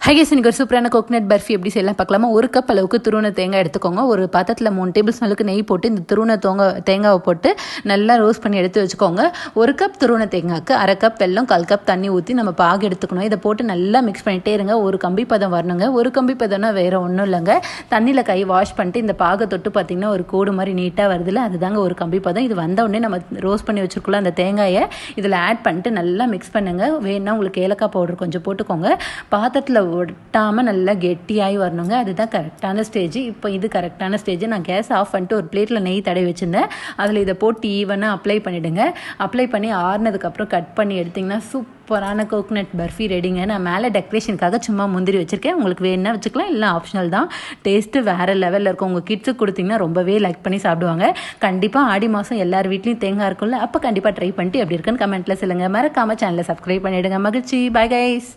Hi guys, இன்னைக்கு ஒரு சூப்பரான கோகனட் பர்ஃபி எப்படி செய்யலாம் பார்க்கலாமா. ஒரு கப் அளவுக்கு துருவன தேங்காய் எடுத்துக்கோங்க. ஒரு பாத்திரத்தில் 3 டேபிள் ஸ்பூனுக்கு நெய் போட்டு இந்த துருவன தேங்காவை போட்டு நல்லா ரோஸ்ட் பண்ணி எடுத்து வச்சுக்கோங்க. ஒரு கப் துருவன தேங்காய்க்கு 1/2 கப் வெல்லம், 1/4 கப் தண்ணி ஊற்றி நம்ம பாகு எடுத்துக்கணும். இதை போட்டு நல்லா மிக்ஸ் பண்ணிகிட்டே இருங்க. ஒரு கம்பி பதம் வரணுங்க. ஒரு கம்பி பதம்னா வேறு ஒன்றும் இல்லைங்க, தண்ணியில் கை வாஷ் பண்ணிட்டு இந்த பாகை தொட்டு பார்த்திங்கன்னா ஒரு கோடு மாதிரி நீட்டாக வருதுல்ல, அதுதாங்க ஒரு கம்பி பதம். இது வந்த உடனே நம்ம ரோஸ்ட் பண்ணி வச்சுருக்கோம் அந்த தேங்காயை இதில் ஆட் பண்ணிட்டு நல்லா மிக்ஸ் பண்ணுங்கள். வேணுன்னா உங்களுக்கு ஏலக்காய் பவுடர் கொஞ்சம் போட்டுக்கோங்க. பாத்திரத்தில் ஒட்டாமல் நல்லா கெட்டியாகி வரணுங்க. அதுதான் கரெக்டான ஸ்டேஜ். இப்போ இது கரெக்டான ஸ்டேஜ். நான் கேஸ் ஆஃப் பண்ணிட்டு ஒரு பிளேட்டில் நெய் தடவி வச்சுருந்தேன். அதில் இதை போட்டு ஈவனாக அப்ளை பண்ணிவிடுங்க. அப்ளை பண்ணி ஆறுனதுக்கப்புறம் கட் பண்ணி எடுத்திங்கன்னா சூப்பரான கோகனட் பர்ஃபி ரெடிங்க. நான் மேலே டெக்கரேஷனுக்காக சும்மா முந்திரி வச்சுருக்கேன். உங்களுக்கு வேணுன்னா வச்சுக்கலாம், இல்லை ஆப்ஷனல் தான். டேஸ்ட்டு வேறு லெவலில் இருக்கும். உங்கள் கிட்ஸுக்கு கொடுத்திங்கன்னா ரொம்பவே லைக் பண்ணி சாப்பிடுவாங்க. கண்டிப்பாக ஆடி மாதம் எல்லார் வீட்லேயும் தேங்காய் இருக்கும்ல, அப்போ கண்டிப்பாக ட்ரை பண்ணிட்டு எப்படி இருக்குன்னு கமெண்ட்டில் சொல்லுங்கள். மறக்காமல் சேனலை சப்ஸ்கிரைப் பண்ணிவிடுங்க. மகிழ்ச்சி. Bye guys.